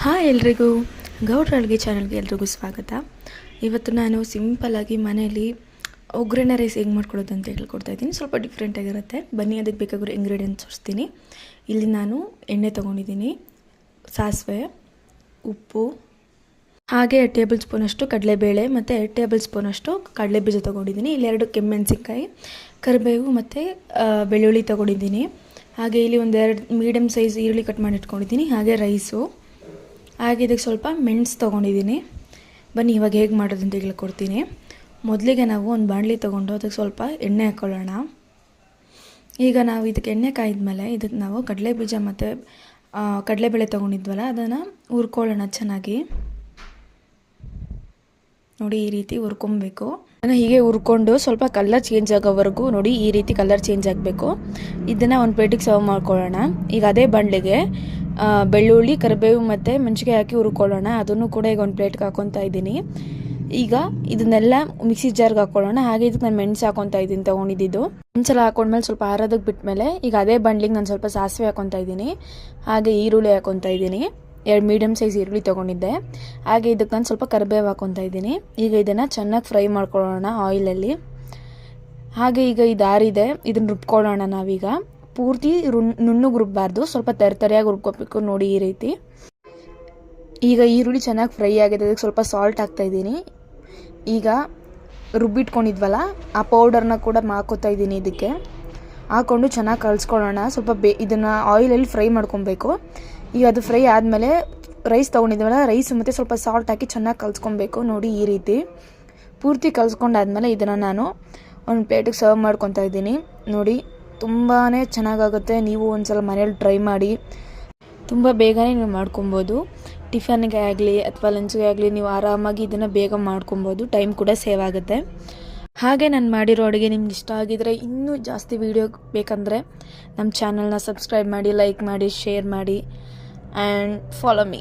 Hi ಎಲ್ರಿಗೂ ಗೌಡ್ರ ಅಡುಗೆ ಚಾನಲ್ಗೆ ಎಲ್ರಿಗೂ ಸ್ವಾಗತ. ಇವತ್ತು ನಾನು ಸಿಂಪಲ್ಲಾಗಿ ಮನೆಯಲ್ಲಿ ಒಗ್ಗರಣೆ ರೈಸ್ ಹೇಗೆ ಮಾಡ್ಕೊಳ್ಳೋದು ಅಂತ ಹೇಳ್ಕೊಡ್ತಾ ಇದ್ದೀನಿ. ಸ್ವಲ್ಪ ಡಿಫ್ರೆಂಟಾಗಿರುತ್ತೆ. ಬನ್ನಿ ಅದಕ್ಕೆ ಬೇಕಾಗಿರೋ ಇಂಗ್ರೀಡಿಯೆಂಟ್ಸ್ ತೋರಿಸ್ತೀನಿ. ಇಲ್ಲಿ ನಾನು ಎಣ್ಣೆ ತೊಗೊಂಡಿದ್ದೀನಿ, ಸಾಸಿವೆ, ಉಪ್ಪು, ಹಾಗೆ 2 ಟೇಬಲ್ ಸ್ಪೂನಷ್ಟು ಕಡಲೆಬೇಳೆ ಮತ್ತು 2 ಟೇಬಲ್ ಸ್ಪೂನಷ್ಟು ಕಡಲೆ ಬೀಜ ತೊಗೊಂಡಿದ್ದೀನಿ. ಇಲ್ಲಿ 2 ಕೆಮ್ಮೆಣಸಿನ್ಕಾಯಿ, ಕರಿಬೇವು ಮತ್ತು ಬೆಳ್ಳುಳ್ಳಿ ತೊಗೊಂಡಿದ್ದೀನಿ. ಹಾಗೆ ಇಲ್ಲಿ 1-2 ಮೀಡಿಯಮ್ ಸೈಜ್ ಈರುಳ್ಳಿ ಕಟ್ ಮಾಡಿ ಇಟ್ಕೊಂಡಿದ್ದೀನಿ. ಹಾಗೆ ರೈಸು, ಹಾಗೆ ಇದಕ್ಕೆ ಸ್ವಲ್ಪ ಮೆಣಸು ತೊಗೊಂಡಿದ್ದೀನಿ. ಬನ್ನಿ ಇವಾಗ ಹೇಗೆ ಮಾಡೋದು ಅಂತ ಹೇಳ್ಕೊಡ್ತೀನಿ. ಮೊದಲಿಗೆ ನಾವು ಒಂದು ಬಾಣಲಿ ತೊಗೊಂಡು ಅದಕ್ಕೆ ಸ್ವಲ್ಪ ಎಣ್ಣೆ ಹಾಕ್ಕೊಳ್ಳೋಣ. ಈಗ ನಾವು ಇದಕ್ಕೆ ಎಣ್ಣೆ ಕಾಯಿದ್ಮೇಲೆ ಇದಕ್ಕೆ ನಾವು ಕಡಲೆ ಬೀಜ ಮತ್ತು ಕಡಲೆಬೇಳೆ ತೊಗೊಂಡಿದ್ವಲ್ಲ ಅದನ್ನು ಹುರ್ಕೊಳ್ಳೋಣ ಚೆನ್ನಾಗಿ. ನೋಡಿ ಈ ರೀತಿ ಹುರ್ಕೊಬೇಕು. ಅದನ್ನು ಹೀಗೆ ಹುರ್ಕೊಂಡು ಸ್ವಲ್ಪ ಕಲರ್ ಚೇಂಜ್ ಆಗೋವರೆಗೂ ನೋಡಿ ಈ ರೀತಿ ಕಲರ್ ಚೇಂಜ್ ಆಗಬೇಕು. ಇದನ್ನು ಒಂದು ಪ್ಲೇಟಿಗೆ ಸರ್ವ್ ಮಾಡ್ಕೊಳ್ಳೋಣ. ಈಗ ಅದೇ ಬಾಣಲಿಗೆ ಬೆಳ್ಳುಳ್ಳಿ, ಕರಿಬೇವು ಮತ್ತು ಮೆಣಸಿನ್ಕಾಯಿ ಹಾಕಿ ಹುರ್ಕೊಳ್ಳೋಣ. ಅದನ್ನು ಕೂಡ ಈಗ ಒಂದು ಪ್ಲೇಟ್ಗೆ ಹಾಕ್ಕೊತಾ ಇದ್ದೀನಿ. ಈಗ ಇದನ್ನೆಲ್ಲ ಮಿಕ್ಸಿ ಜಾರ್ಗೆ ಹಾಕ್ಕೊಳ್ಳೋಣ. ಹಾಗೆ ಇದಕ್ಕೆ ನಾನು ಮೆಣಸು ಹಾಕ್ಕೊತಾ ಇದ್ದೀನಿ ತೊಗೊಂಡಿದ್ದು. ಮೆಣಸೆಲ್ಲ ಹಾಕೊಂಡ್ಮೇಲೆ ಸ್ವಲ್ಪ ಆರೋದಕ್ಕೆ ಬಿಟ್ಮೇಲೆ ಈಗ ಅದೇ ಬಾಣಲಿಗೆ ನಾನು ಸ್ವಲ್ಪ ಸಾಸಿವೆ ಹಾಕ್ಕೊತಾ ಇದ್ದೀನಿ. ಹಾಗೆ ಈರುಳ್ಳಿ ಹಾಕ್ಕೊತಾ ಇದ್ದೀನಿ. 2 ಮೀಡಿಯಮ್ ಸೈಜ್ ಈರುಳ್ಳಿ ತೊಗೊಂಡಿದ್ದೆ. ಹಾಗೆ ಇದಕ್ಕೆ ನಾನು ಸ್ವಲ್ಪ ಕರಿಬೇವು ಹಾಕ್ಕೊತಾ ಇದ್ದೀನಿ. ಈಗ ಇದನ್ನು ಚೆನ್ನಾಗಿ ಫ್ರೈ ಮಾಡ್ಕೊಳ್ಳೋಣ ಆಯಿಲಲ್ಲಿ. ಹಾಗೆ ಈಗ ಇದು ಆರಿದೆ, ಇದನ್ನು ರುಬ್ಕೊಳ್ಳೋಣ. ನಾವೀಗ ಪೂರ್ತಿ ನುಣ್ಣಗೆ ರುಬ್ಬಾರ್ದು, ಸ್ವಲ್ಪ ತರಿಯಾಗಿ ರುಬ್ಕೋಬೇಕು. ನೋಡಿ ಈ ರೀತಿ. ಈಗ ಈರುಳ್ಳಿ ಚೆನ್ನಾಗಿ ಫ್ರೈ ಆಗಿದೆ, ಅದಕ್ಕೆ ಸ್ವಲ್ಪ ಸಾಲ್ಟ್ ಹಾಕ್ತಾಯಿದ್ದೀನಿ. ಈಗ ರುಬ್ಬಿಟ್ಕೊಂಡಿದ್ವಲ್ಲ ಆ ಪೌಡರ್ನ ಕೂಡ ಹಾಕೋತಾ ಇದ್ದೀನಿ. ಇದಕ್ಕೆ ಹಾಕ್ಕೊಂಡು ಚೆನ್ನಾಗಿ ಕಲಿಸ್ಕೊಳ್ಳೋಣ. ಸ್ವಲ್ಪ ಇದನ್ನು ಆಯಿಲಲ್ಲಿ ಫ್ರೈ ಮಾಡ್ಕೊಬೇಕು. ಈಗ ಅದು ಫ್ರೈ ಆದಮೇಲೆ ರೈಸ್ ತೊಗೊಂಡಿದ್ವಲ್ಲ, ರೈಸ್ ಮತ್ತು ಸ್ವಲ್ಪ ಸಾಲ್ಟ್ ಹಾಕಿ ಚೆನ್ನಾಗಿ ಕಲಿಸ್ಕೊಬೇಕು. ನೋಡಿ ಈ ರೀತಿ ಪೂರ್ತಿ ಕಲಿಸ್ಕೊಂಡಾದ್ಮೇಲೆ ಇದನ್ನು ನಾನು ಒಂದು ಪ್ಲೇಟಿಗೆ ಸರ್ವ್ ಮಾಡ್ಕೊತಾ ಇದ್ದೀನಿ. ನೋಡಿ ತುಂಬಾ ಚೆನ್ನಾಗಾಗುತ್ತೆ. ನೀವು ಒಂದ್ಸಲ ಮನೇಲಿ ಟ್ರೈ ಮಾಡಿ. ತುಂಬ ಬೇಗನೆ ನೀವು ಮಾಡ್ಕೊಬೋದು. ಟಿಫನ್ಗೆ ಆಗಲಿ ಅಥವಾ ಲಂಚ್ಗೆ ಆಗಲಿ ನೀವು ಆರಾಮಾಗಿ ಇದನ್ನು ಬೇಗ ಮಾಡ್ಕೊಬೋದು. ಟೈಮ್ ಕೂಡ ಸೇವ್ ಆಗುತ್ತೆ. ಹಾಗೆ ನಾನು ಮಾಡಿರೋ ಅಡುಗೆ ನಿಮ್ಗೆ ಇಷ್ಟ ಆಗಿದರೆ ಇನ್ನೂ ಜಾಸ್ತಿ ವೀಡಿಯೋ ಬೇಕಂದರೆ ನಮ್ಮ ಚಾನಲ್ನ ಸಬ್ಸ್ಕ್ರೈಬ್ ಮಾಡಿ, ಲೈಕ್ ಮಾಡಿ, ಶೇರ್ ಮಾಡಿ ಆ್ಯಂಡ್ ಫಾಲೋ ಮೀ.